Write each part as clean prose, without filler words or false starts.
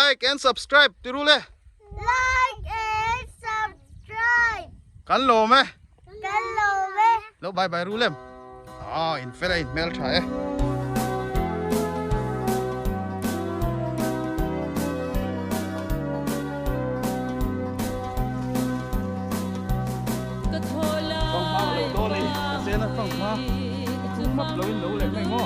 like and subscribe ติรู้เลย like and subscribe กันโลไหม กันโลเว แล้วบายบายรู้เล่มอินเฟลอินเมลใช่ต้องมาเลยโดนเลยเสียนะต้องมาคุ้มมัดเลยรู้เลยไม่ง้อ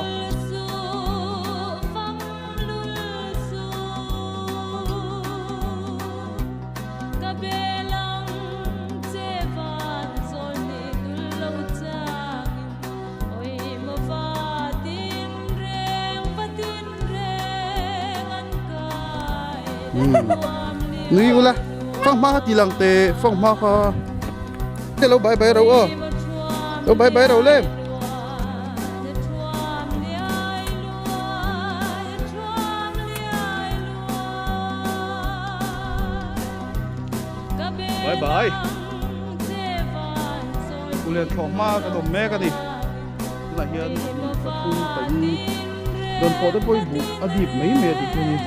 นี่กูละฟังมาทีหลังเตะฟังมาค่ะเดี๋ยวเราบายบายเราเราบายบายเราเล่มบายบายกูเรียนของมากระดมแม่กันดิละเฮียนกระตุ้นไปโดนพอได้ป่วยบุกอดีตไม่เมียดิคนนี้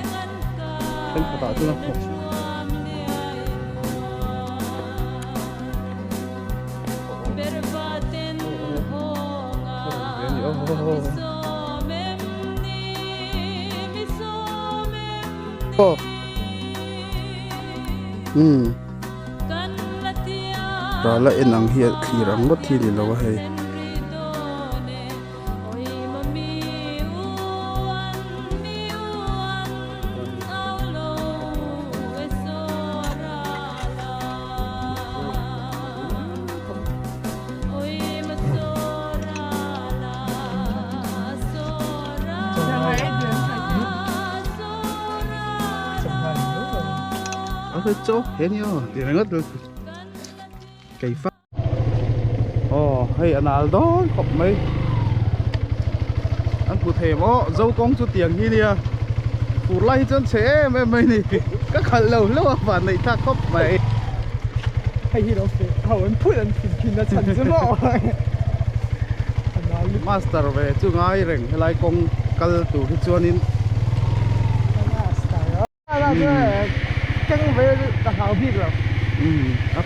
เป็นขตาจุนะรอละเอ็นอังเฮียขี่รังรถทีนี่เราว่าให้โจ๊กเห็นยังเดี๋ยวงั้นดูไก่ฟ้าให้อันนั้นโดนขบไหมอันผู้เทมเจ้ากงจุดเตียงที่เนี่ยผู้ไล่จนเฉยไม่นี่ก็ขันเหลวแล้วว่าในท่าขบไหมให้ที่เราเสียเขาเป็นผู้เล่นกินนะฉันจะบอกมาสเตอร์เวจุง่ายเร่งให้ไล่กงกัลตูที่จวนนินมาสเตอร์จังเวตะหาวพี่เรา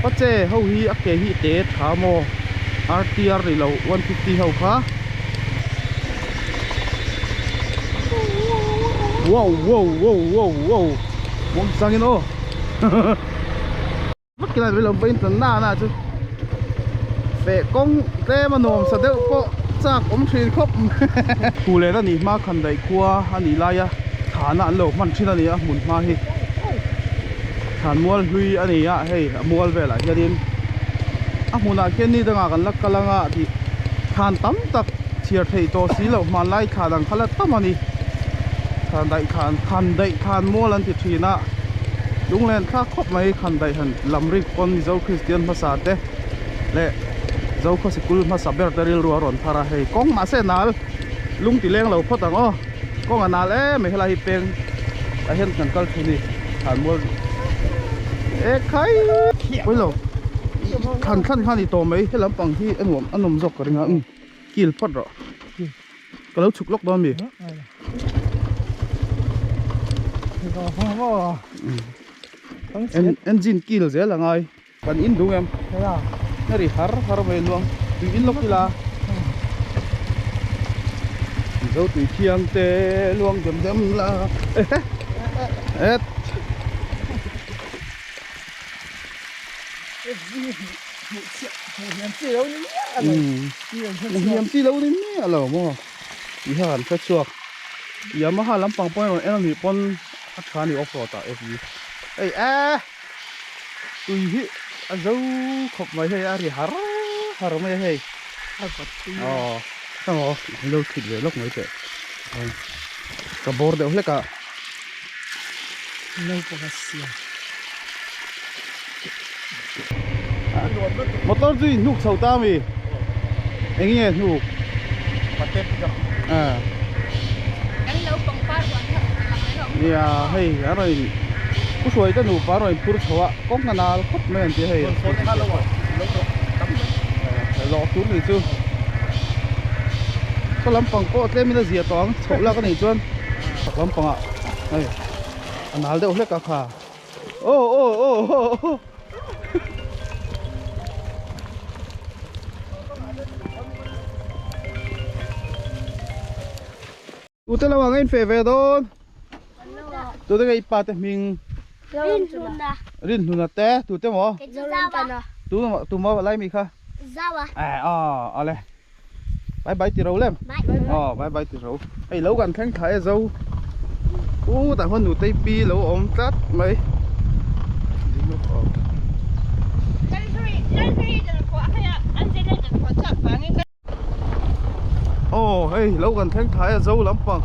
ปัจเจเขาฮีอักเกฮีเตะขาโมRTR นี่เรา150เขาค่ะว้าวมองสังเกตโอ้มักกินอะไรเราเป็นตันหน้าจุเฟะกงเต้มาโนมสะเดาก็จากทรีนครบผู้เล่นนี่มาคันใดครัวอันนี้ลายฐานอันโลมันชิ้นนี้หมุนมาให้ฐานมัวลุยอันนี้ให้มัวเวลาเย็นมุนาเคนนี่ต่างกันลักกะลังที่ฐานตั้มตักเชียร์ไทยตัวสีเหล่ามาไล่ขาดังขลัดตั้มนี่ฐานใดฐานมัวลันติทีน่ะลุงเล่นข้าครบไหมขันใดหันลำริกคนเจ้าคริสเตียนภาษาเตะและเจ้าข้าศึกกุลภาษาเบอร์เตอริลรัวร้อนพาราให้กองมาเส้นนาลลุงตีเลี้ยงเราพอต่างกองนาลไม่ให้ลายเป็นแต่เห็นกันก็ทีนี่ฐานมัวใครโอ้ยเราขั้นอีโตไหมให้ลำปังที่อันผมอันนมจกกันนะกินพอดหรอก็แล้วฉุกล็อกดอนมีengine kill je la ngai kan in du em nari har mai luang tu in lok ila dau tu thiang te luang dem la et hiểm tí lâu đến mía lẩu mà đi hàn phết chuộc giờ mà hà lắm bằng point rồi em thì con hát khá thì off tại em gì ấy tùy hị dâu khóc mấy hay thì hả mấy hay sao lâu thịt về lúc mấy tệ cả bord đều hết cả lâu quá xia motor duy nục sầu ta mi anh nghe nục ya hay cái rồi ku suy ta nục pa rồi pur chawa kok na nal khop men ti hay lo tu ni chu có lắm bằng có tem mình là gì tóm chậu la cái này chuan lắm bằng ạ đây อันนั้นเดี๋ยวเล็กกะค่ะโอ้โอ้โอ้โอ้อุตละวังเงินเฟเวดอนตัวเด็กไอ้ป้าเตมิง Rinduna. รินทุนเตะตัวเตะหมอ Zawa. ตัวมาอะไรมีค่ะ Zawa. อ๋ออะไรบายบายตีเราเล่ม Bye. อ๋อบายบายตีเราไอ้เรากันแข่งถ่ายเจ้าโอ้แต่คนหนูเตะปีเราอมจัดไหม โอ้เฮ้ยเรากันแข่งถ่ายเจ้าลำปัง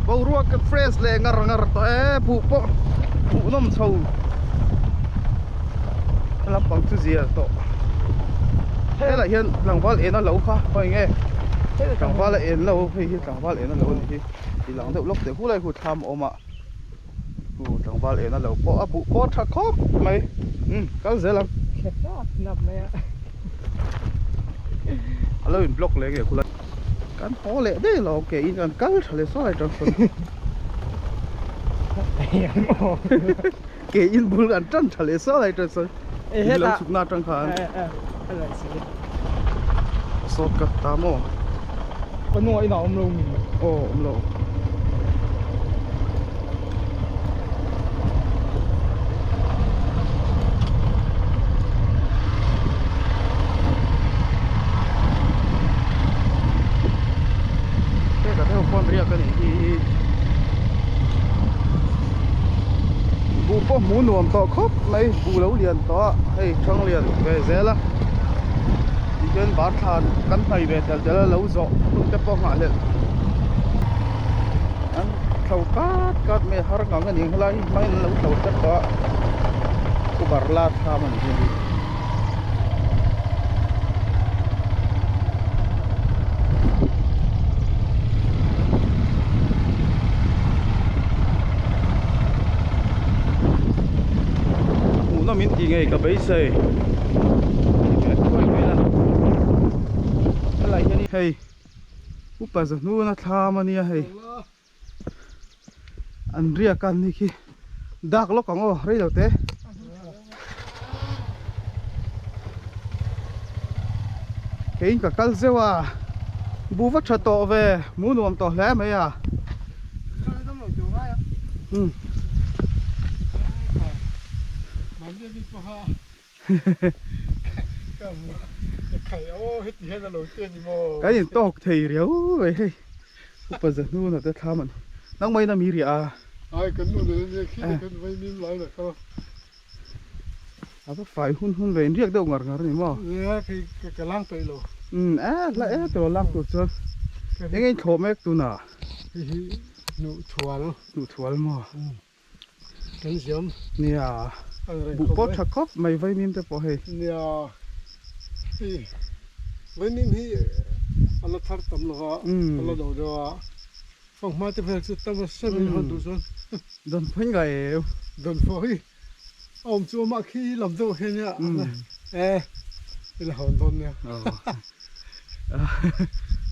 เบารัวกับเฟรชเลยงรตัวผู้ปะผู้น้ำเช่าลำปังจุดเสียตัวเฮ้ยละเห็นหลังฟ้าเอ็นนั่นเราค่ะไปไงหลังฟ้าละเอ็นเราเฮ้ยหลังฟ้าเอ็นนั่นเราที่ที่หลังเดี๋ยวล็อกเดี๋ยวผู้ใดผู้ทำออกมาผู้หลังฟ้าเอ็นนั่นเราปะผู้ปะทักคอบไหมก็เสียแล้ว เข็ดก็หนับเลยอ่ะ เราเป็นบล็อกเลยเกี่ยวกับการพอเลยได้เราเกี่ยกันกันทะเลทรายจังคนเกี่ยบุญกันจังทะเลทรายจังคนเราสุกนาจังขัน อะไรสิ สดกับตามอ ก็นัวไอ้หนอมลุง โอ้โหแต่ถ้าคนเรียกกันอีกบูปหมูหนวมต่อครบไม่บูเหลาเรียนต่อให้ช่างเรียนไปเสียละอีกเกินบาททานกันไปเวทจะเหลาโซ่ตุ้งจะป้องหาเลยอันเขากัดไม่หารกันเองอะไรไม่เหลาเขาจะต่อกูบาร์ลาทามันจริงnó miễn gì ngày cả bấy giờ lại cái này hey úp bà giờ nu nó tham mà nia hey anh ria can đi khi đạc lóc còng ô rây đầu té cái cả cal rêu à bu vắt chặt tọ về muốn nuông tọ lẽ mấy à cái gì to thì réo vậy hey bây giờ nu là tới tham mình nắng mấy năm mi rìa ai cần luôn đấy khi cần vay miếng lại là không à phải hun về riêng đâu ngọt này mà cái lang tây lo lạiตัวล่างตัวจนยังไงโถแม็กตัวน่ะ nụ chuột หนูถวลมา cái giấm เนี่ยบุปผาทักคบไม่ไว้มิมแต่พอให้ nè vay miếng hi Allah thar tam lo Allah đâu đó phong mai thì phải tam sẽ mình hoàn đủ rồi โดนเพิ่งไง đồn phơi ông chúa mà khi làm đâu hết nhá đây là hoàn đồn nha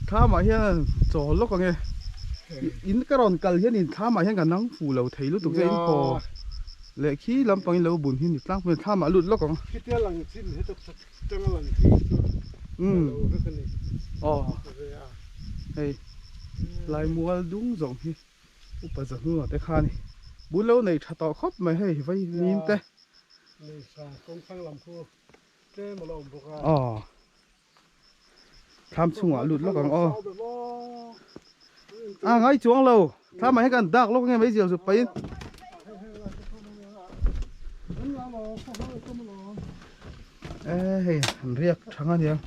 ถ้ามาเฮียจอลกกันไงอินกระรอนกัลเฮียนี่ถ้ามาเฮียกันนั่งฟูเราไทยรู้ตัวเองพอเละขี้ลำปังเราบุญเฮียนี่ตั้งเป็นถ้ามาหลุดลกกัน khi tiêu lằng chín hết tất cả lằng chínอ๋อเฮ้ยลายมัวดุ้งสองที่อุปสรรคนู่นแต่ข้านี่บุญเราในชะตอครบไม่ให้ไว้มิมแต่ นี่สางกงข้างลำพูเจ้มาลงบุก อ๋อทำช่วงหลุดลกกันอ๋อไงจ้วงเราถ้ามาให้กันดักลกไงไม่เสียวสุดไปเฮ้ยเรียกทั้งอันเดียว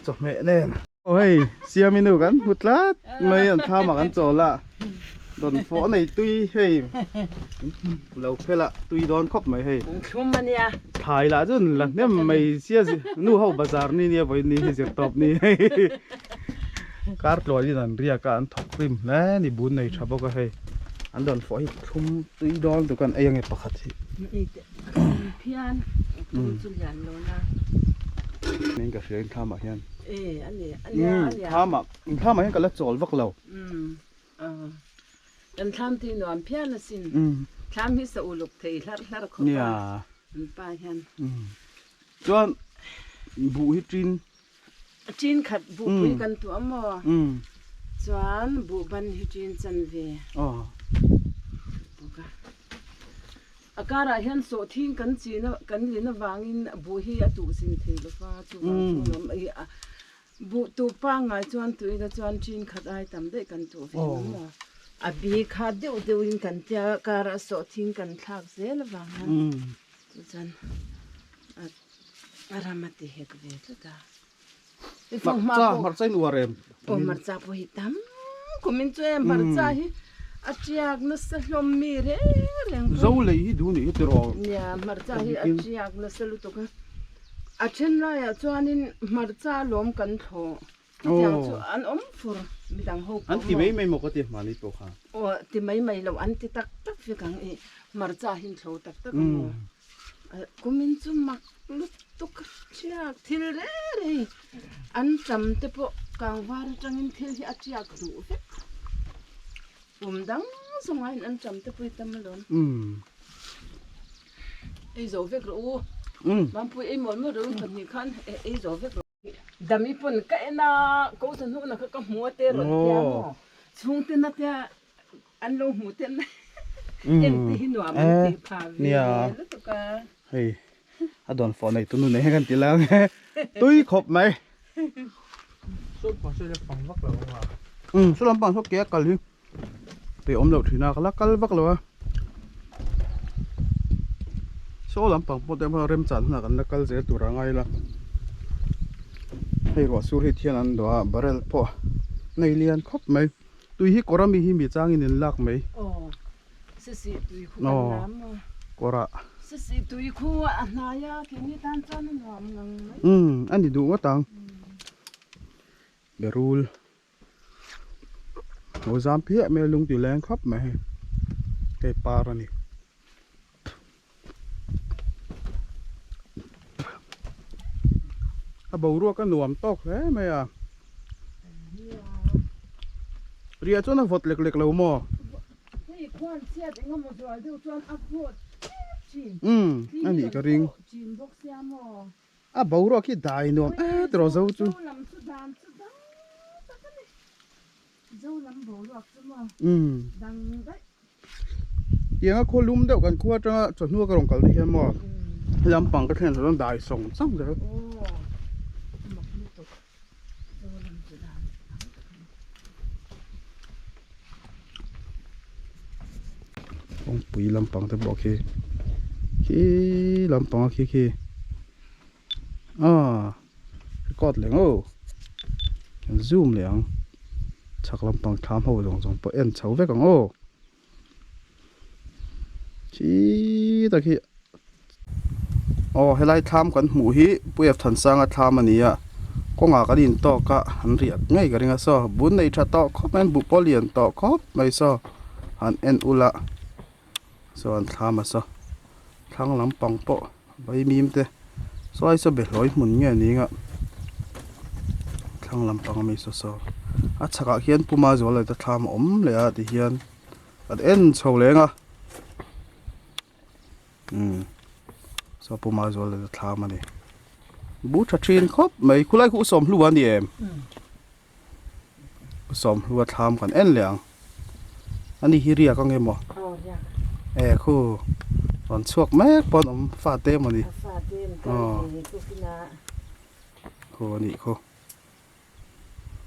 จบแม่แน่โอ้ยเสียมินูกันพุทธละไม่อันท่ามากันจอละโดนฟ้อในตุยเฮ้ยเราเพื่อละตุยโดนครบไหมเฮ้ย ชุ่มมันเนี่ย ถ่ายละจนละเนี่ยไม่เสียสินู่เข้าบาซาร์นี่เนี่ยไปนี่เสียตบนี่การลอยที่นั่นเรียกการถกริมและนี่บุญในชาวบ้านก็เฮ้ยอันโดนฟ้อให้ชุ่มตุยโดนตัวกันไอ้ยังไงปกติ อีกพี่อันจุลยันโลนะ นี่ก็เสียงท่ามาเฮียน อันนี้ท่ามาเฮียนก็ละจอลวักเรา อันทำที่นอนเพี้ยนละสิน tham hi sa uluk thei hlar khoเนี่ย pa hian จวนบุฮิตริน chin khat bu pui kan tu amo chuan bu ban hi chin chan ve อ๋อ buka akara hian so thing kan china kan lina wangin bu hi atu sin thei lo fa chu wang chu nom ai bu tu pa ngai chuan tuina chuan chin khat ai tam dei kan tu ve mo a bi kha deu deu in kan tia kara so thing kan thak zel wangan chu chan aramati hek ve ta มักจ้ามักใจนัวเร็ม o marcha po hitam kumin chu marcha hi achiak na sa hlom mi re reng เจ้าเลยดูนี่ตัวรอ nya marcha hi achiak na sa lu to ka a chen la ya chuanin marcha lom kan tho yang chu an fur mi dang ho อันที่ไม่หมกก็เตียมานี่ตัวค่ะ o ti mai lo an ti tak tak fi kang e marcha hin tho tak tak mo kumin chu mak lu to ka chiak thil re re an cham te po kang war tangin thil hi achiak du fe dang songai an cham te pui tam lon ei zo vek ro man pui ei mon mo ro kan ni khan ei zo vek ro dami pun ka na ko san hu na ka mu te ro ya mo chung te na te an lo mu te na em te hi no am te pha ve lu to ka เฮ้ยอดอนฟอนในตัวนู้นไหนกันตีแล้วตุ้ยขบไหม số còn sẽ phẳng vắt là không à สุลปังชอบแกะกันเลยไปอมเหล่าถีนากันละกันวักเลยวะโซ่ลำปังพอแต่พอเริ่มจันทร์นะกันละกันเสียตัวร่างไงล่ะให้รอสู้ให้เทียนอันดัวบาร์เรลพอในเรียนครบไหมตุยฮิกรามีฮิมีจ้างอินินลักไหม โอ้สิตุยคู่น้ำ กรา สิตุยคู่อันนายาที่นี่ท่านจ้านั่นหอมงังไหม อันนี้ดูว่าตังเบรูลโอซามเพียเมลุงตีแรงครับไหมไอ้ปลาระนี่ถ้าบ่รัวก็หนวมตกแล้วไหมอ่ะเรียจนฟดเล็กๆแล้วมั้งอันนี้ก็ริงบ่รัวคิดได้หนวมตรอเจ้าจูยังก็คนลุ่มเดียวกันขั้วจะจนนัวกระรงกันที่เห็นมั้งลำปังก็แทนจะต้องได้ส่งซ้ำเด้อองปุ๋ยลำปังจะบอกขี้ลำปังขี้กอดเหลืองโอ้ยังซูมเหลืองชักลำปังทำหัวตรงปะเอ็นเฉาไว้ก่อนโอ้ขี้ตะขี้ให้ไล่ทำกันหมูหิปุยทันสร้างทำมันนี้อ่ะก็งากันดินต่อก็หันเรียกง่ายกันง่ายซอบุญในชาต่อครบแม่นบุปผาเลียนต่อครบไม่ซอหันเอ็นอุละส่วนทำมาซอทั้งลำปังโปะใบมีมเตะซอยซอเบ็ดลอยหมุนเงี้ยนี้อ่ะทั้งลำปังไม่ซอชักเฮียนปูมาจัวเลยจะทำเลยอ่ะที่เฮียนเอ็นโชว์เลยอ่ะสอบปูมาจัวเลยจะทำมันนี่บูชาชีนครบไม่คุณไล่คุณสมรู้วันนี้เองสมรู้ว่าทำกันเอ็นเหลียงอันนี้ฮิเรียก็ไงมั้งคู่ตอนช่วงแม่ปอนฟาเต้มันนี่คู่นี่คู่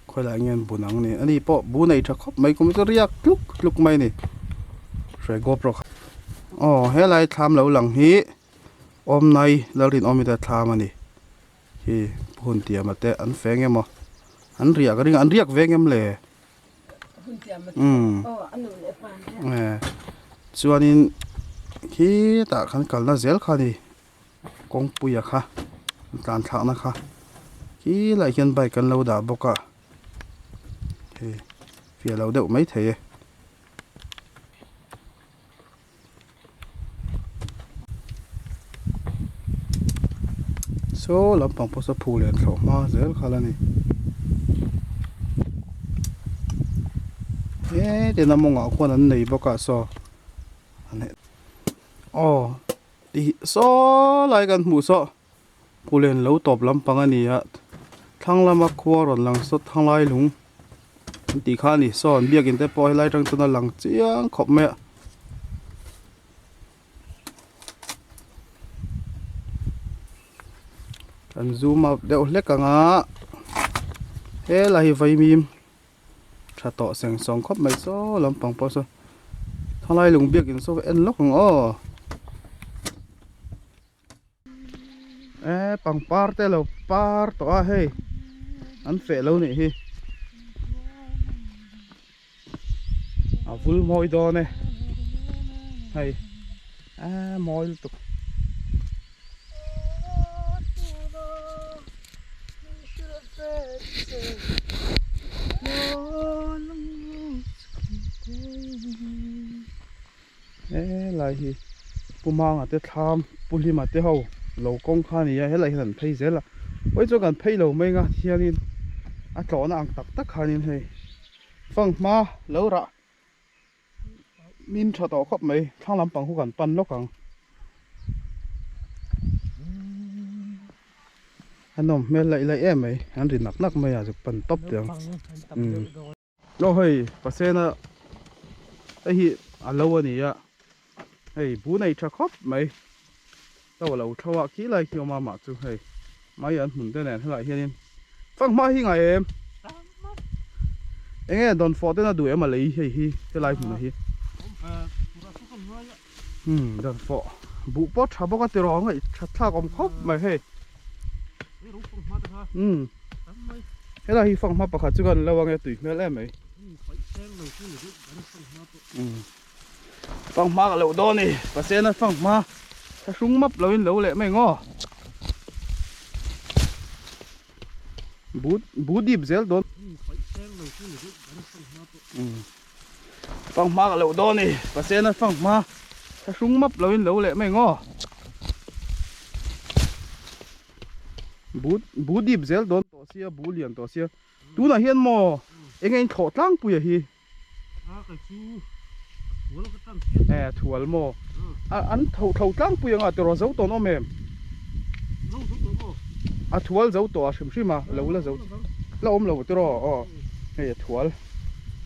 ค่อยหลายเงินบุญนังนี่อันนี้ปอบุญในจะครบไม่คุณจะเรียกลุกไม่นี่ใส่กบหรอกให้ไรทำแล้วหลังฮีอมในแล้วรินอมมีแต่ทำมันนี่ที่พุ่นเตียมาแต่อันแฝงเงี้ยมั้งอันเรียกก็เรียกอันเรียกแฝงเงี้ยเลยส่วนนี้ที่ตาขันกันละเซลค่ะนี่กงปุยค่ะการทักนะคะที่หลายเขียนใบกันเราด่าบอกอ่ะเฮ้ยเฟียเราเดี๋ยวไม่เทโซ่ลำปังพอสพูเรียนเขามาเซลค่ะแล้วนี่เดี๋ยวน้ำมองอ่ะคนนั้นไหนบอกอ่ะซออันนี้ oh ti so lai kan mu so pulen lo top lam pang ani a thang lama khwa ron lang so thang lai lung ti kha ni son biakin te poi lai tang tuna lang chiang khop me kan zoom up deuh hlek anga he la hi vai mim tha to seng song khop mai so lam pang po so thang lai lung biakin so en lok ang o pang par te lo par to a hey an fe lo ni hi a vul moi do ne hay moi tu lại hi pumang ate tham pulim ate ho lo kong kha ni ya he lai han phei zela oi cho kan phei lo mai nga thianin a tlo na ang tak tak khanin hei phang ma lo ra min tha to khop mai thang lam pang hu kan pan lokang anom me lai lai em mai an ri nak nak mai a ju pan top tiang lo hei pasena a hi a lo ani ya hey bu này cha khóc mày đâu là thâu à kỹ lại kêu mà chú hey mấy anh muốn thế này thế lại hiện phăng mai hi ngày em nghe đòn phò thế nào đuổi em mà lấy hey hi thế lại muốn hi đòn phò bu bớt chả bớt cái tiền rồi ngay chặt thà còn khóc mày hey thế là hi phăng mai bạc chú gần lâu nghe tùy nghe lẽ mày phăng ma lẩu đo này và xe nó phăng ma ta súng mấp lẩu in lẩu lẹ mày ngó bút điệp dẻo đón phăng ma lẩu đo này và xe nó phăng ma ta súng mấp lẩu in lẩu lẹ mày ngó bút điệp dẻo đón tổ xia bút liền tổ xia tú là hiên mò anh anh thọ tăng bùi hi thual mo an thâu tlang pui anga tero zo to no mem a thual zo to a shim shima lo la zo la om lo tero o he thual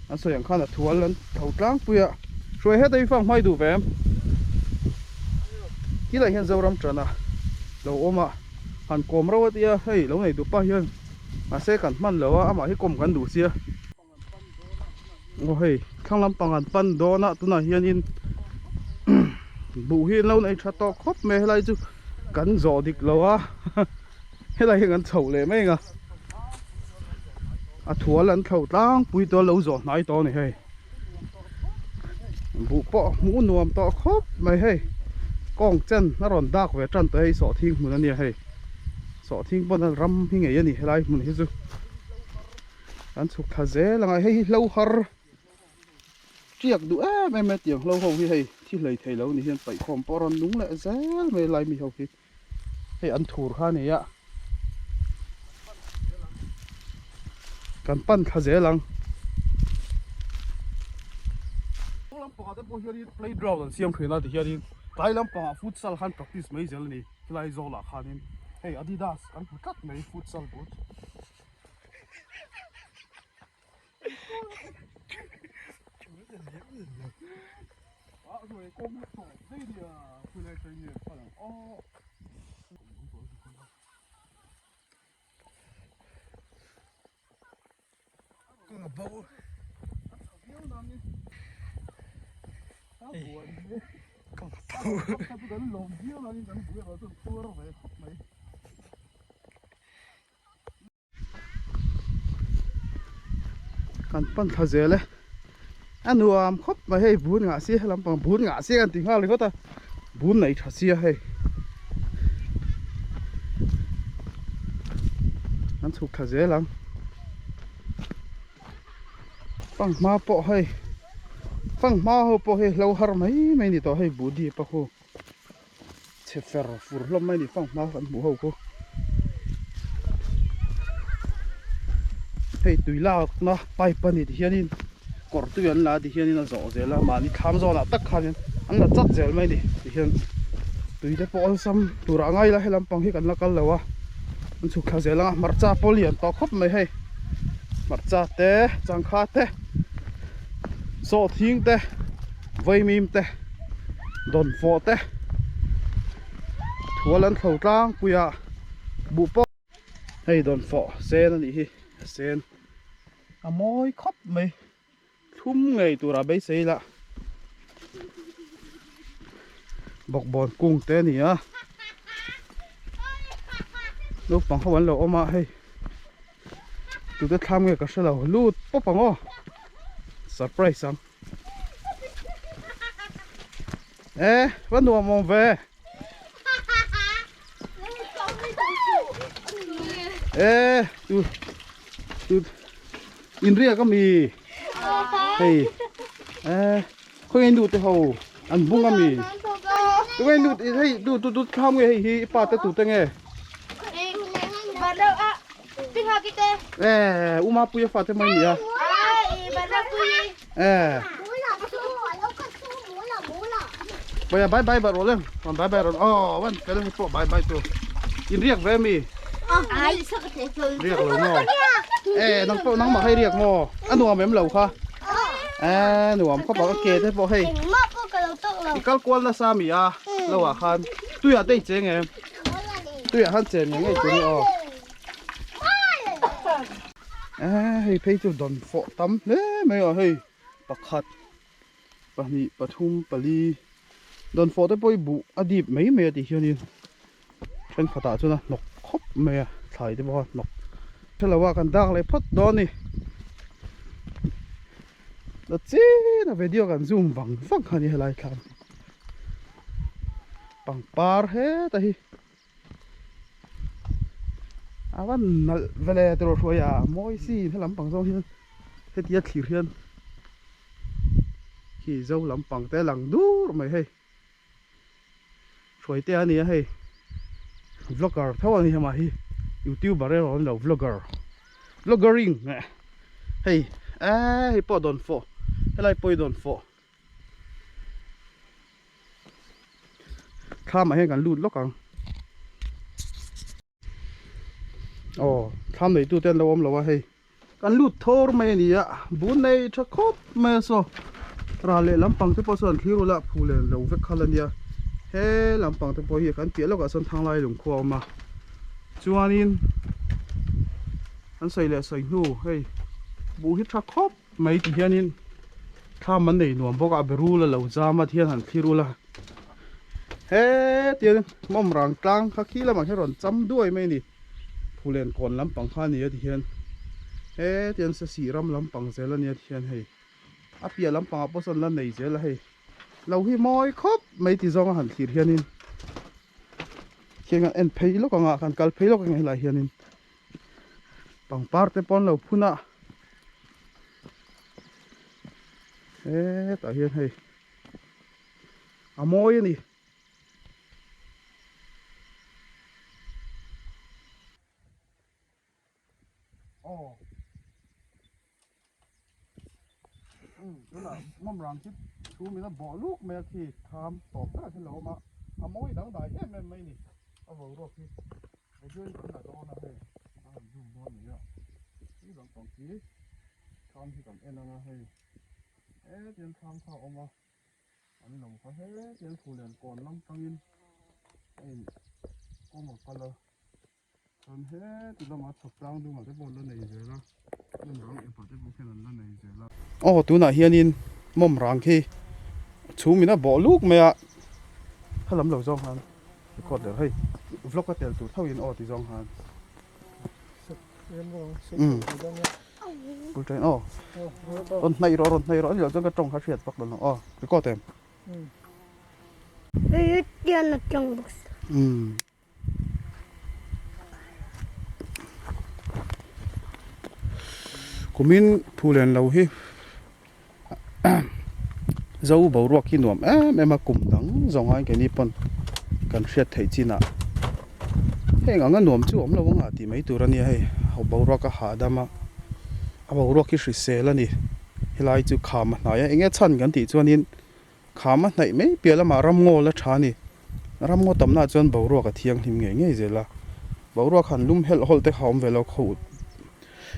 an so yang khana thual an thâu tlang pui a shoi he dai fang mai du vem ki la hian zo ram trana lo oma han kom rawat ya hei lo nei du pa hian ma se kan man lo a ama hi kom kan du sia o hei thang lam pangan pan do na tuna hian in bu hi lâu này cha to khop me lai chu kan zo dik lo a he lai kan chho le mai nga a thual an thau tang pui to lo zo nai to ni hei bu po mu nuam to khop mai hei kong chen na ron dak ve tran te so thing mun ani hei so thing bon ram hi nge ani helai mun hi chu an chuk tha ze langa hei lo har chiếc đũa mẹ tiếng lâu hầu hi thì lấy thầy lâu này hiện phải khom poron đúng lại giá về lại mi hầu hi hay ăn thủr ha này ạ cần pan khá dễ lắm lắm bỏ tới bây giờ đi playground xem thuyền nào thì giờ đi cái lắm bỏ futsal han practice mấy giờ này lại rồi là khan nên hey Adidas ăn phụ cắt mấy futsal boot rồi con sổ đây thì tôi lại thấy nhiều phần con ngập bầu kan pan tha zele anh nuam khóc mà hay bún ngã xí làm bằng bún ngã xí anh tiếng hoa lấy ta bún này thật xí hay anh chụp thật dễ lắm phăng ma po hay phăng ma ho po hay lâu har mấy mấy đi to hay bún đi pa ho chef ferro fur lom mấy đi phăng ma vẫn bún ho ko hay tùy lao nó bay pan đi thì hiện cột tuyến là thì hiện là rõ rệt là mà đi tham gia là tất cả อันละจัดเจลไม่ดิที่เห็นตุยได้ปอซ้ำตัวง่ายละให้ลำปังที่กันละกันเลยวะมันสุขเจลละมาร์จ้าโปลียนต่อครบไม่ให้มาร์จ้าเตะจังคาเตะโซทิ้งเตะไวมิมเตะโดนฟอเตะทัวลันเข่าตางปุยะบุปให้โดนฟอเซนนี่ฮิเซนอมอยครบไม่ทุ่มไงตัวระเบิดเสียละบอกบอลกุ้งเต้นี่อ่ะลูกปังเขาวันเราเอามาให้ตัวจะทำไงก็เสร็จแล้วลูดปุ๊บปังอ๋อเซอร์ไพรส์ซังวันนัวมองเวดูอินเรียก็มีเฮ้ยเขาเห็นดูแต่เขาอันบุ้งก็มีตัวเองดูให้ดูทำไงให้ป้าแต่ตัวแต่ไงBaru ah, tinggal kita. Uma punya fatih mana ya? Baru punya. Bây giờ bye rồi lên, còn bye rồi. Vẫn cái đó một bye tu. In riêng về mi. Ai sao có thể chơi? Riêng lâu ngò. Nắng mà hay riêng ngò. Anh nuông mềm lâu kha. Nuông có bảo cái kê thế bảo hay. Cái quan là sao mi à? Lâu à khan. Tôi ở đây chơi nghe. Tôi ở han chơi nghe nghe tôi điให้เพย์จะดอนฟอตั้มเลยไม่เอาให้ปักขัดปะนี่ปะทุ่มปะลีดอนฟอได้ป่วยบุอดีตไม่ติเชียวนี่เป็นขตาจุนะนกคบไม่ถ่ายได้บ่นกถ้าเราว่ากันดังเลยพดดอนนี่แล้วจีน่ะวิดีโอกันซูมบังฟังคันนี้อะไรครับปังปาร์เฮ้แต่ฮีวันเวลาตัวช่วยมอยซี่ถ้าลำปังเจ้าเฮียนเฮ็ดยัดขี้เฮียนขี้เจ้าลำปังแต่หลังดูไม่ให้ช่วยเตี้ยนี่ให้ vlogger เท่านี้มาให้ YouTuber เราเรา vloggering เนี่ยให้ให้ปอดอนฟอให้ไล่ปอยดอนฟอข้ามมาให้กันลูดล็อกกันทำในตู้เต้นเราเราว่าให้กันลูดโทรไม่นี่อ่ะบุญในชักคบไม่โซราเล่ลำปังที่พอส่วนที่รู้ละผู้เล่นเราเวกขันเนี่ยเฮ้ลำปังที่พอเหี้ยกันเปลี่ยนแล้วก็ส่วนทางไล่หลงครัวมาจวนนี้อันใส่เลยใส่หูเฮ้บุหิชักคบไม่ที่เฮียนี่ถ้ามันในหน่วงพวกอาเบรูละเราจะมาเทียนหันที่รู้ละเฮ้เตียนม่อมรังกลางข้าขี้แล้วมาแค่รอนจำด้วยไม่นี่ผู้เล่นก่อนลำปังข้านี่ที่เห็นเตียนสีรำลำปังเสร็จแล้วเนี่ยที่เห็นให้อาเปียลำปังพอส่วนละไหนเสร็จแล้วให้เราให้มอยครบไม่ที่จองหันขีดเฮียนินเขียนกันเอ็นเพย์ลูกกันกันกัลเพย์ลูกกันให้หลายเฮียนินปังปาร์ตปอนเราพูน่ะแต่เฮียนให้อามอยนี่นั่นแหละมั่มรังคิดชูมีแล้วบอกลูกแม่ที่ทำตอบได้ที่เรามาเอามวยดังได้แม่ไม่นี่เอาบอกรอบที่ไปช่วยคนละตัวนะเฮ้ยยุ่งนอนนี่อ่ะนี่หลังตองกี้ทำที่กับเอ็นนะเฮ้ยเดี๋ยวทำข้าวออกมาอันนี้หลงเขาเดี๋ยวผู้เรียนก่อนล้ำตังยินก็หมดไปเลยตอนที่เรามาถกกลางดูมาได้บอลแล้วไหนเจอละนั่นหลังเอ็มพอได้บอลแค่นั้นแล้วไหนเจอละตัวไหนเฮียนินม่อมรังคีชูมีนะบอกลูกไหมอะถ้าลำเหล่าจองหันกดเดี๋ยวให้วล็อกก็เตลตัวเท่ายินที่จองหันปุ๊บใจรถในรถเดี๋ยวจงกระจงขาเฉียดปักบนไปก็เต็มเดี๋ยวนัดจังบุษกูมินผู้เล่นเราฮิเจ้าบ่าวรักขี้หนวมแม่มากลุ่มดังจงหายแค่นี้ปนกันเสียดไทยจีน่ะเฮ้ยงั้นหนวมจู่เราว่าที่ไม่ตัวนี้ให้เขาบ่าวรักก็หาได้มาบ่าวรักขี้สิเสแล้วนี่เฮลัยจู่ขามหน่อยเองชันกันที่จวนนี้ khá mà này mấy bia là mà ram ngô là chả nè ram ngô tầm nào chọn bảo ruột cái thiêng thì nghe gì là bảo ruột khăn lum hel hol te hom về lo khâu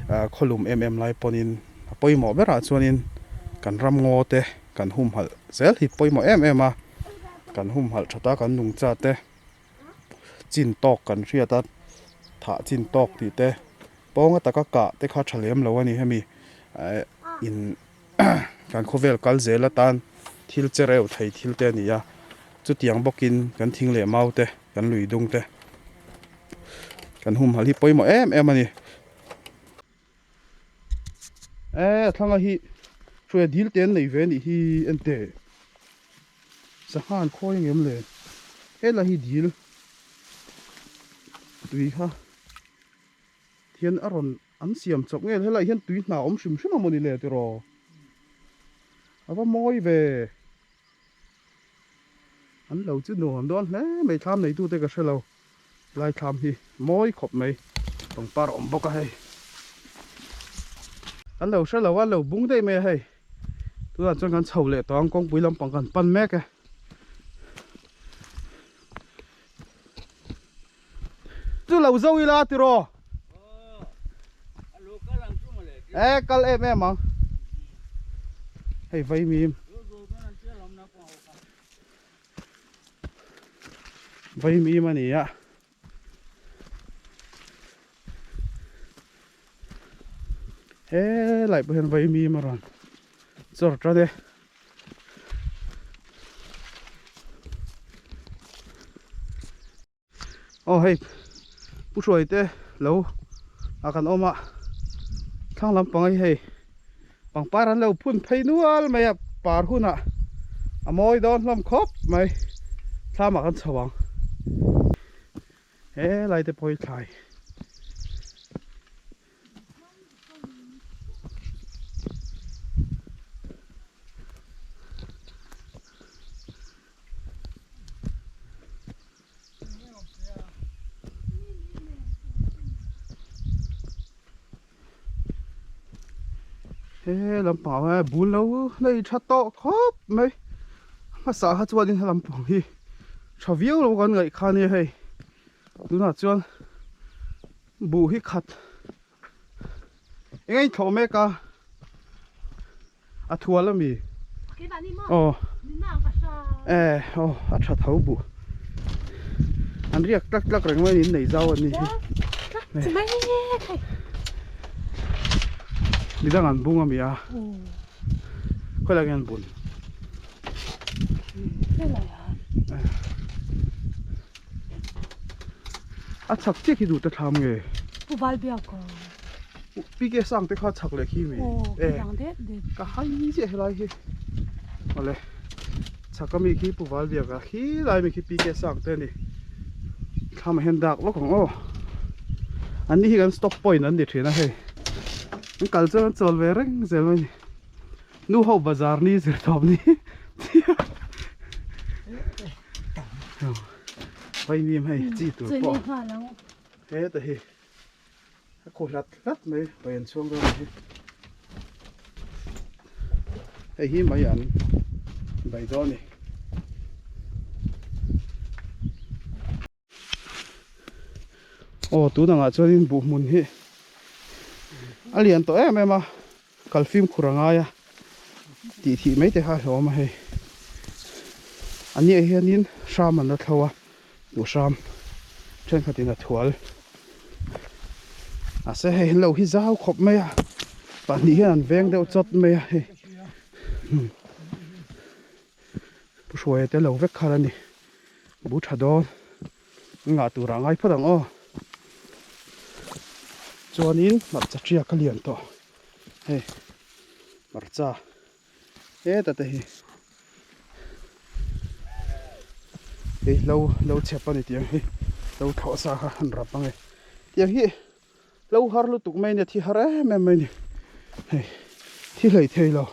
kholum lai ponin poi mo bera chuanin kan ram ngo te kan hum hal zel hi poi mo à kan hum hal thata kan nung cha te chin tok kan ria ta tha chin tok ti te ponga taka ka te kha thalem lo ani hemi in kan khovel kal zela tan thil chereu thei thil te ni ya chu tiang bokin kan thing le mau te kan lui dung te kan hum hal hi poi mo ani thanga hi chue dil ten nei ve ni hi ente sahan khoi ngem le hela hi dil tui ha thian aron an siam chok nge hela hian tui hna om shim shim amoni le ti ro ava moi ve an lo chu no am don hle mai tham nei tu te ka shelo lai tham hi moi khop mai tong par om boka hei anh lâu sẽ lâu anh lâu bung đây mẹ hay tôi là cho ngắn sầu lệ toán con bùi lâm bằng gần pan mẹ cái tôi lâu dâu đi la tiro cal em mà hay vay mìm mà nè ạ lại bên vây mi mà rồi rồi ra đây hey bút rồi thế lâu cần ôm ạ thang làm bằng ấy hey bằng pa ran lâu phun phay nual mày par hun ạ mồi đón làm khóc mày tham mà cần sầu bằng lại thế bôi thải làm bảo à bún lâu này chặt to khóc mấy mà sao hết cho đi làm bảo hi chả viêu đâu con người khăn như hay đúng là chọn bù hi khát anh thầu mấy cả thua lắm mi chặt thầu bù anh riêng tắc tắc rồi mới nhìn này rau anh đi đi đang ăn bún à à, khơi là ăn bún, chắc tiếc khi đủ tất tham nghề, bù vải bia co, bị cái sang tới khó chắc lại khi mi, cả hai gì hết lại hi, lại chắc cái mi khi bù vải bia cả khi lại mi khi bị cái sang tới này, tham hiện đại lúcของanh đi gần stop point anh đi thế này cල් cho chol ve reng zel mai nu ho bazar ni zir top ni vai mim hay chi tu po he ta hi ko lat mai pen chuang do hi mai an bai do ni tu na nga chorin bu mun hi alian to em mà kalfim khuranga ya ti thi mấy te ha lo ma he ani hianin sham an thawa du sham chen khatina thual se he lo hi zau khop mai ya pa ni han veng deuh chot mai ya he pu shwe te lo vek kharani bu thadon nga tu rangai phadang chuanin marcha tria ka lian to he marcha ta te hi lo chepa ni tiang hi lo tho sa kha han ra pange tiang hi lo har lu tuk mai ne thi hara me mai ni he thi lei thei lo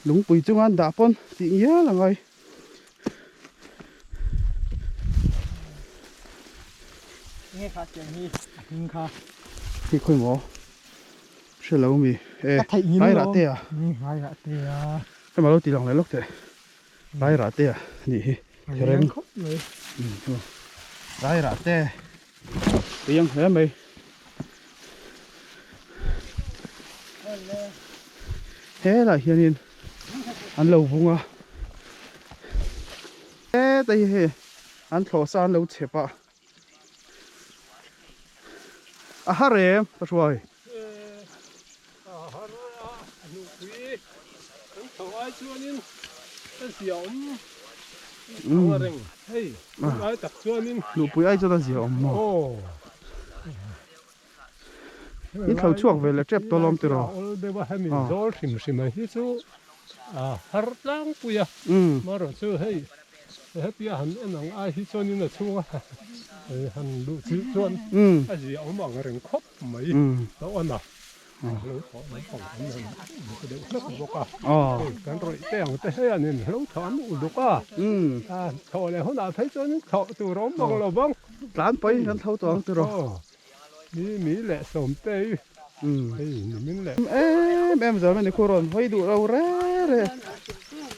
lung pui chungan da pon ti ya la ngai nghe khá tiếng hi nhưng khá thì khôi mỏ sẽ lâu mi ai đã tê à ai đã tê à cái mà lâu tí lòng lại lúc thế rai ra te ni reng khóc này rai ra te tiếng thế mày thế là hiện nhiên ăn lâu vùng à thế đây ăn thổ san lâu chép à à ha rem bắt rồi nụ quý thầu ai chưa nên cái diệu thầu rừng hey ai tập chưa nên nụ bụi ai cho ta gì ông mò ô ít thầu chuộc về là chép to lom từ rồi đây là hai mình rồi xìm mà hết số har lang puya mà rồi số hey hết bây giờ hắn ai hết số nên là số hắn đủ chữ chuan cái gì ông bảo người rừng khóc mấy đó anh à cái rồi tiếng thế anh nên lâu thán được à thọ này hôm nào thấy cho những thọ từ đó bằng là bằng lán bấy hắn thâu toán từ rồi mỹ lệ sớm tê mình lệ em giờ mình cô rồi hơi đủ đâu re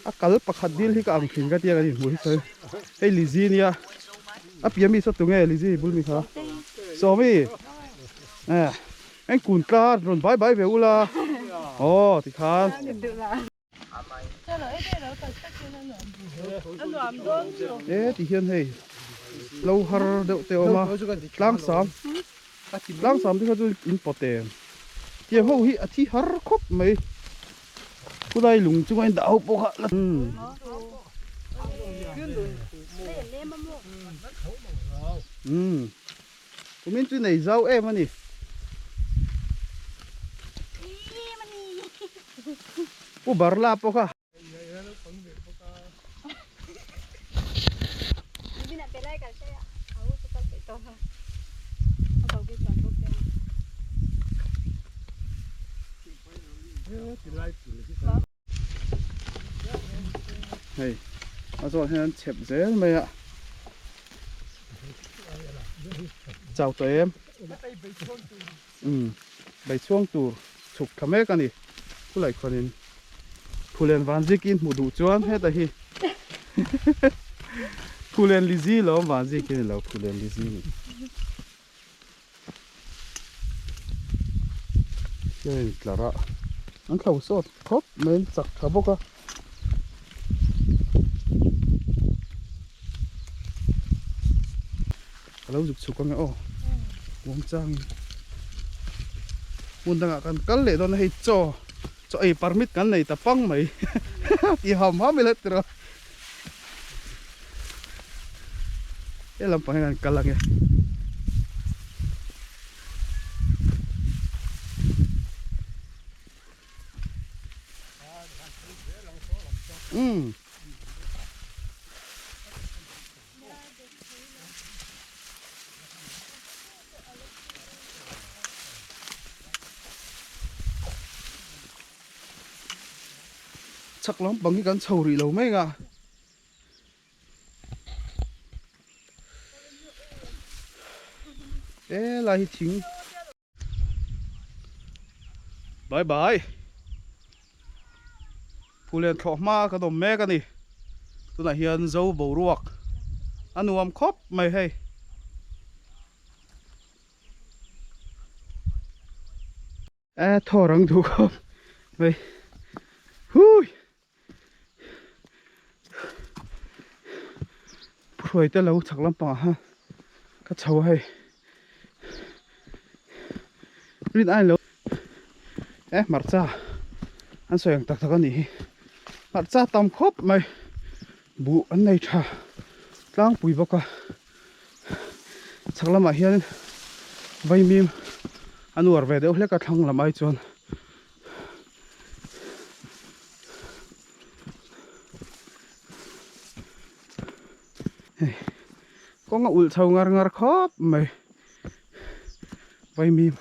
à cả lớp bạc hạt đi thì cả ông phình cái tia cái gì mũi sơi hey Lizinia ấp yếm mi sốt tung nghe Lizi bul mi khá so mi anh cuốn cá rồi bye bye về u la ồ thì khá thế thì hiền hay lâu har đậu teo mà lang sam thìเขาจะอินพอร์ตเองเดี๋ยวเขาหิอาทิhar khop mấyผู้ใดหลุงจุงไอ้ดาวปกะละผมมินจุไหนเจ้าเอ็มมันนี่ผู้บาร์ลาปกะเฮ้ยมาสอนให้มันเจ็บเสียไหมอ่ะเจ้าตัวเอ็มใบช่วงตูฉุกทำไมกันนี่ผู้หลายคนนี่ผู้เล่นวันซีกินหมูดูจวนให้แต่ฮีผู้เล่นลิซี่แล้ววันซีกินแล้วผู้เล่นลิซี่เฮ้ยกระไรอันเขาสดครบเหมือนสักขบกะเราจุกฉุกกันไงโอ้วงจังวันต่างกันกันเลยตอนให้จ่อไอ้ปาร์มิดกันเลยแต่ปังไหมที่หอมไม่เล็ดตัวลำพังกันกันละไงchắc lắm bằng cái cán sầu rỉ lâu mấy à ê lại chính bye bye phụ lên thọ ma cái đồ mẹ cái này tôi là hiền dâu bầu ruột ăn uống khóc mày hay thọ răng thủ không mày hui rồi tới lâu chắc lắm bà ha cái cháu hay biết ai lâu mặt ra anh xoay tạc tạc này mặt ra tầm khóc mày bụ anh này chả lang bùi bọc à chắc lắm mà hiền vay mìm anh uổng về đâu lấy cả thằng làm ai chọn có ngạo ul sâu ngar ngar khóc mày vay mìm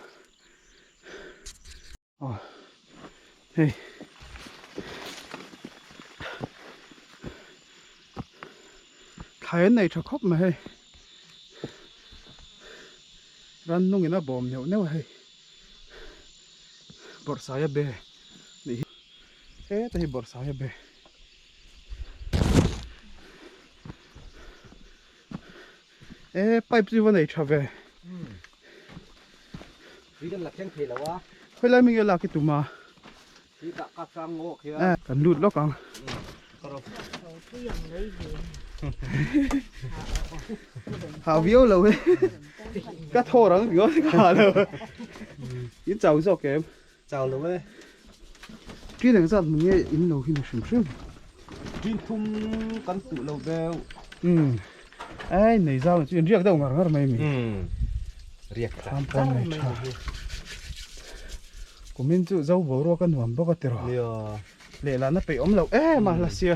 hey thái này cho khóc mày ran nung ina bom nhau neo hay bor saya be ni thế thì bor saya be ไปจีวันไหนชอบเว้ย Vì đó là khen thị là quá เฮ้ยแล้วมีเวลากี่ตัวมา Thì đã cắt sang ngộ kia กันดูดแล้วกันหาวิวเลยก็โทรแล้ววิวที่ขาเลยยิ่งเจ้าสอกเกม Chào luôn ấy ที่หนึ่งสัตว์มึงเนี่ยอินโนหินชุ่มชุ่ม Chuyên thum cắn tụ lầu bèo ไอ้ไหนเจ้าจีนเรียกได้งานก็ไม่มี Riêng ทำปอนเลยชากูมินจู่เจ้าบัวรัวกันหวานปกติหรอ Liều เล่ละนั่นไปอมเรามาเลเซีย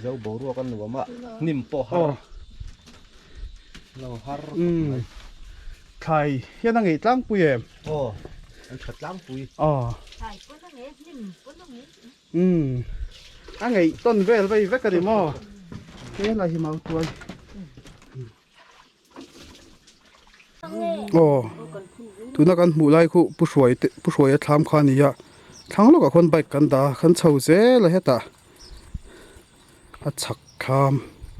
Dâu bố rùa con nửa mà Nìm bộ อ๋อ har Lầu har ไข่เฮียนั่งไอ้ตั้งปุยเอ็ม Ồ Anh thật lắm quý อ๋อ Thầy có nó nghe, nhưng có nó nghe. อันไงต้นเวลไปเวกกันดิมอเฮ้ยอะไรหิมะตัวโอ้ทุนักกันหมู่ไล่คู่ผู้ช่วยทำขานี่ยะทั้งลูกกับคนไปกันตาขันเฉาเซ่เลยเฮตาอัดฉักค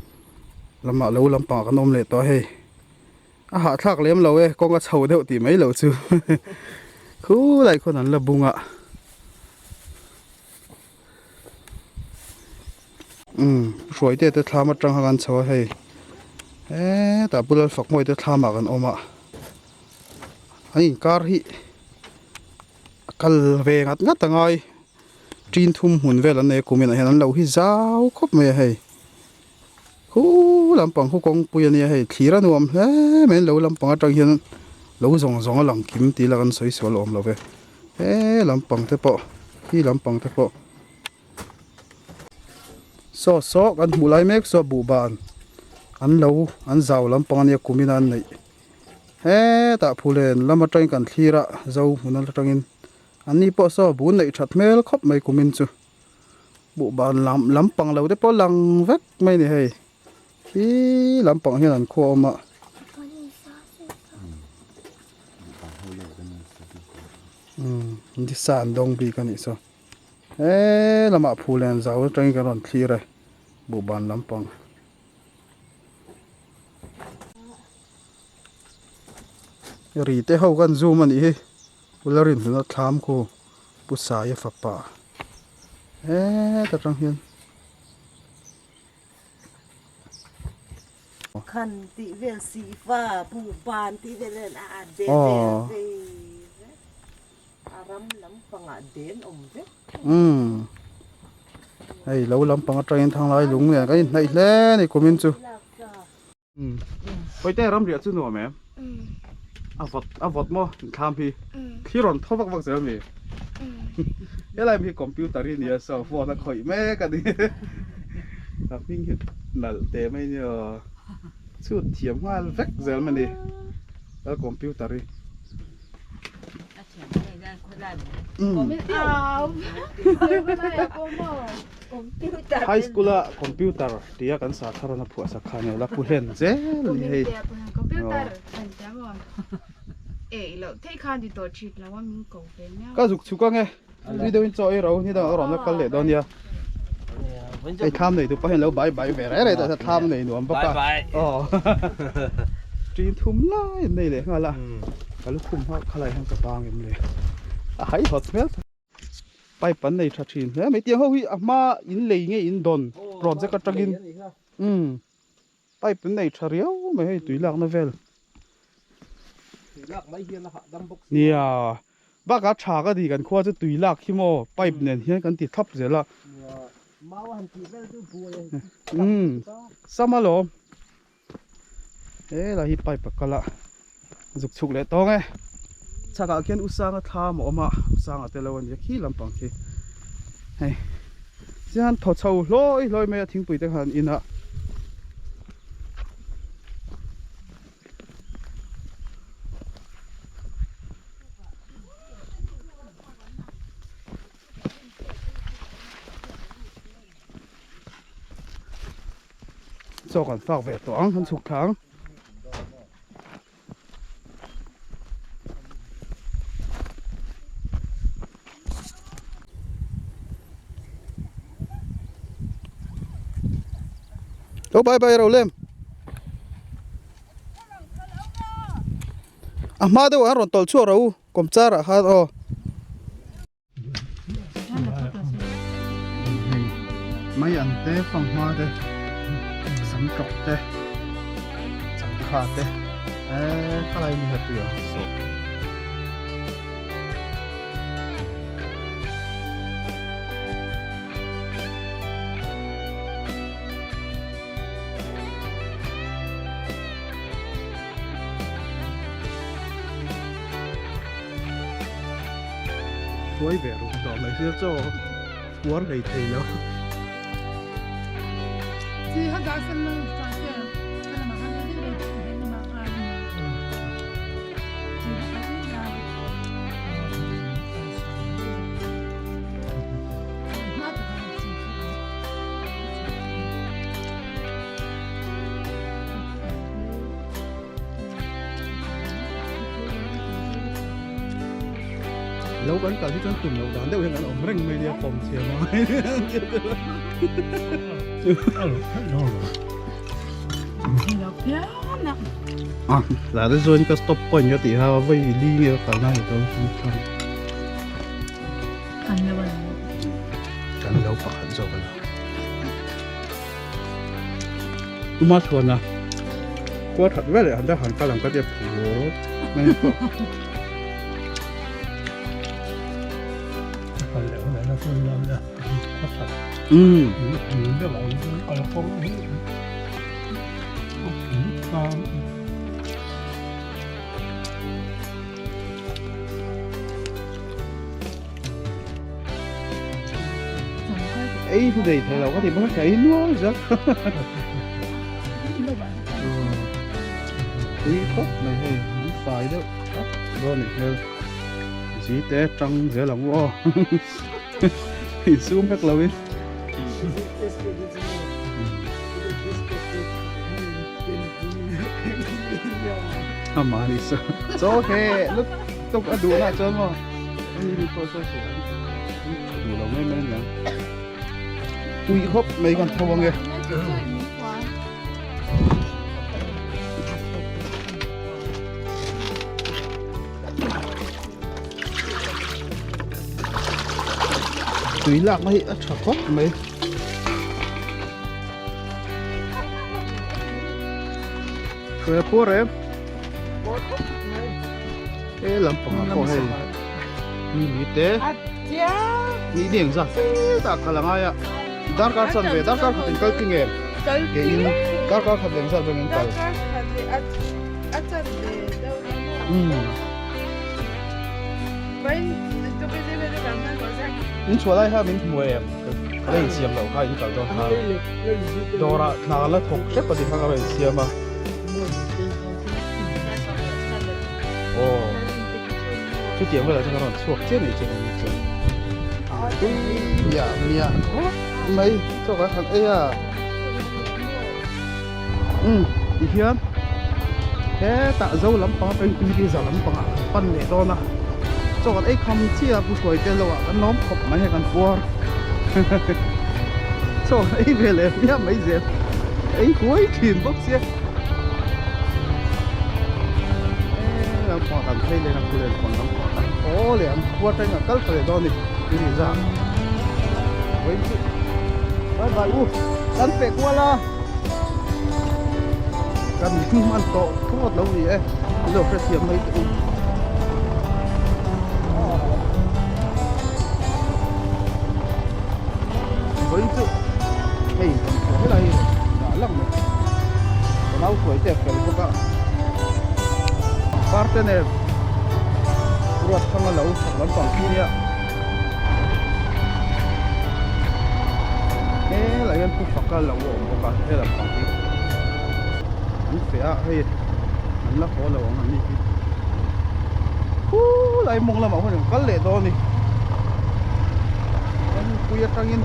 ำลำมาเร็วลำปากกันนมเลยต่อให้อาหารทักเลี้ยมเรากองกระเฉาเดียวตีไม่เราซื้อคู่ไรคนนั้นละบุงอ่ะสวยเด็ดทำมาจังกันเฉาให้แต่บุรุษฝักมวยเด็ดทำมากันออกมาอันนี้การฮิกัลเวงัดงัดตั้งไงจีนทุ่มหุ่นเวลนั้นกูมีอะไรนั้นเราฮิจ้าวครบไม่ให้คู่ลำปังคู่กองปุยนี่ให้ทีละนวมแม่เราลำปังจังเห็นเราส่งหลังกิมตีละกันสวยๆลมเราไปลำปังเทปะที่ลำปังเทปะซอกันหมู่ไรเมกซอบูบานอันเราอันเจ้าลำปังเนี่ยกูมีนั่นนี่แต่ผู้เล่นลำมาจังกันทีละเจ้าหุ่นนั่นจังอินอันนี้พอซอบุญในชัดเมลครบไม่กูมินจูบูบานลำปังเราได้พอหลังเวกไม่เนี่ยให้ที่ลำปังเห็นอันขั้วมาที่สานดงบีกันนี่ซอละมาผู้เล่นเจ้าจังกันรอนทีเลยบูบานลำปังรีเตเขากันซูมันอีเวลารินถึงทำกูปุษายฝักป่าแต่จังเห็น คันติเวลสีฟ้าผู้บานติเวลอาเดนอารัมลำปังอาเดนอมเวไอ้เราลำปังจังทางไรลุงเนี่ยก็ในเล่ในคอมเมนต์จูไปแต่รำเรียดจูหนัวแม่อวดมั้งข้ามพี่ที่ร้อนท้องบักเสียมั้ยอะไรมีคอมพิวเตอร์นี่ซอฟต์แวร์นักข่อยแม่กันดิถ้าพิงนั่นแต่ไม่เนี่ยชุดเทียมว่าเวกเสียมันดิแล้วคอมพิวเตอร์ไฮสคูลอะคอมพิวเตอร์ที่กันสาธารณผู้สักขานแล้วผู้เห็นเจ้นี่ คอมพิวเตอร์เป็นจังหวะแล้วที่ข้าดีตัวชิดแล้วว่ามีกบเป็นเนี่ยก็สุกไงวิดีโอจอยเรานี่ต้องร้อนแล้วกันเลยตอนนี้ไอ้ทำเลยตัวไปเห็นแล้วใบแบบอะไรแต่ทำเลยหนูอันป้าอ๋อจีนทุ่มไล่นี่เลยงั้นละก็ลูกคุ้มเขาอะไรให้กับบางอย่างเลยหายหดเม็ดไปปั่นในชัดชินแล้วไม่เตี้ยเขาวิมาอินเลยไงอินดอนโปรเจกต์จังกินไปปั่นในชัดเรียวไม่ให้ตุยหลักนะเวลเนี่ยบ้ากาชาก็ดีกันขั้วจะตุยหลักขี้โม่ไปเนี่ยเฮียกันติดทับเสียละสมาลมเราฮิไปปักกันละจุกเลยต้องไงชากาเขียนอุตสาหทำออกมาอุตสาหแต่ละวันจะขี้ลำปังขี้เฮ้ยฉันถอดเช่าลอยไม่ทิ้งปุ๋ยแต่หันอินะโซ่กันฝากเวทตัวอังทันสุกถังไปเราเล่ม มาเดี๋ยวรอนตอลชั่วเรากรมจ้าระฮะอ๋อไม่อันเต้ฟังมาเต้สังกัดเต้สังขาดเต้อะไรมีเหตุเดียวสวยแบบรูปต่อเลยเชื่อโจ้หัวไหลเทแล้ว ที่เขาจะสนุกจังเลยก็เลยมาให้ได้เลยมาให้ที่เขาจะได้น่าจะเป็นสิ่งที่lâu vẫn cảที่จนตุ่มเราด่านได้เห็นกันอมเร่งไม่เรียกผมเชียร์น้อย เราเพี้ยนนะ อ่ะแล้วได้ส่วนก็ stop point ก็ตีฮะว่าไม่ลีเงี้ยกันได้ตรงนี้กัน กันเลยวัน กันเราปะกันจบกันกูมาชวนนะกูถัดไว้เลยอันได้หันกำลังก็จะผัวไม่ก็ 反正后来那说咱们的，我操，你这老人搞了风，啊， ấy thì để thấy là có thể bắt thấy nữa chứ quý khóc này hay không phải đâu rồi này thôi chỉ té trăng dễ lòng ô thì xuống các lâu đi mà đi sao số he lúc tục ăn đùa là chơi mà anh đi coi sao sửa đùa lòng mấy mấy nhá quý khóc mấy con thâu nghe tùy lạc mấy chả khóc mấy rồi po rồi ê làm bằng cổ hay đi té đi điện ra ta cả là ngay à dar kar san về dar kar khát cái kinh nghiệm cái in dar kar khát đến sao về mình tay mình xua lại ha mình mua em đây xiêm đầu khai cái đầu ha đó là nào là thuộc xếp vào đi khai cái xiêm mà ồ cái tiền bây giờ cho nó thuộc chết này chứ dạ mía mấy cho cái thằng ấy à đi hiến thế tạ dâu lắm có bên đi giờ lắm có phân để đó nè cho cái ấy không chia bút tuổi tên rồi cái nóm khop mấy hay còn qua cho ấy về lại mía mấy gì ấy cuối tiền bốc xe làm còn làm thay lên làm lên còn làm có liền qua tay là cất về đó này đi ra với bye bye ăn phải qua la cần không ăn to không có đâu gì ấy giờ phải tiệm mấy cái với chứ hey cái này đã lắm rồi nó tuổi trẻ phải có cả partner ruột không có lâu vẫn còn kia nhá thế là em cũng phải lâu một cái thế là còn kia anh phải hay anh là khó lâu anh đi lại mong là mà không được cắt lệ to này anh quy trang in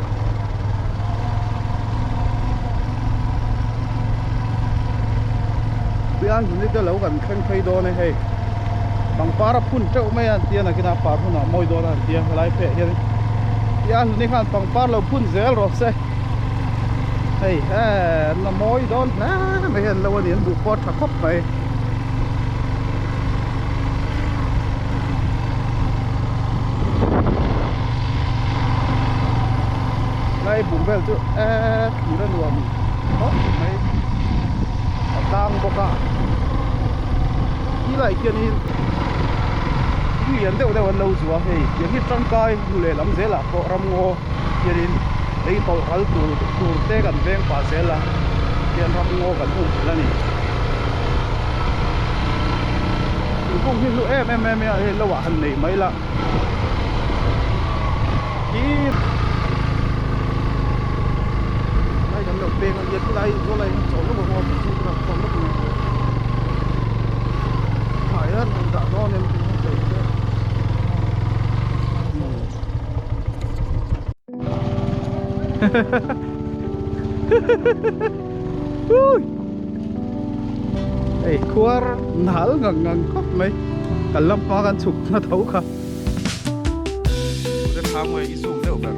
bây giờ chúng ta lâu gần khen khay đó này hay bằng para phun trâu mấy anh tiền là cái nào para phun nào mồi đó là tiền lại phải hiện bây giờ chúng ta bằng para lâu phun dễ rồi sẽ hey là mồi đó nè mấy anh lâu anh bụi bọt thắc khóc vậy cùng về chứ thì nó nuông có mấy đang bọc cả như lại kia đi liền đều đều lâu rồi hey giờ hít trong coi lệ lắm dễ là có ram ngô kia đi đấy tàu hal tu te gần ven pa dễ là tiền ram ngô gần cũng là nè cũng như lũ em lâu à hành này mấy là cái đây cầm đầu bên cái đây chỗ này chỗ nó một hộp chỗ nó còn nó còn phải á đã nó nên ê khuar nal ngang khóc mấy cả lâm pa gan chụp nó thấu cả cái thang này zoom đều cả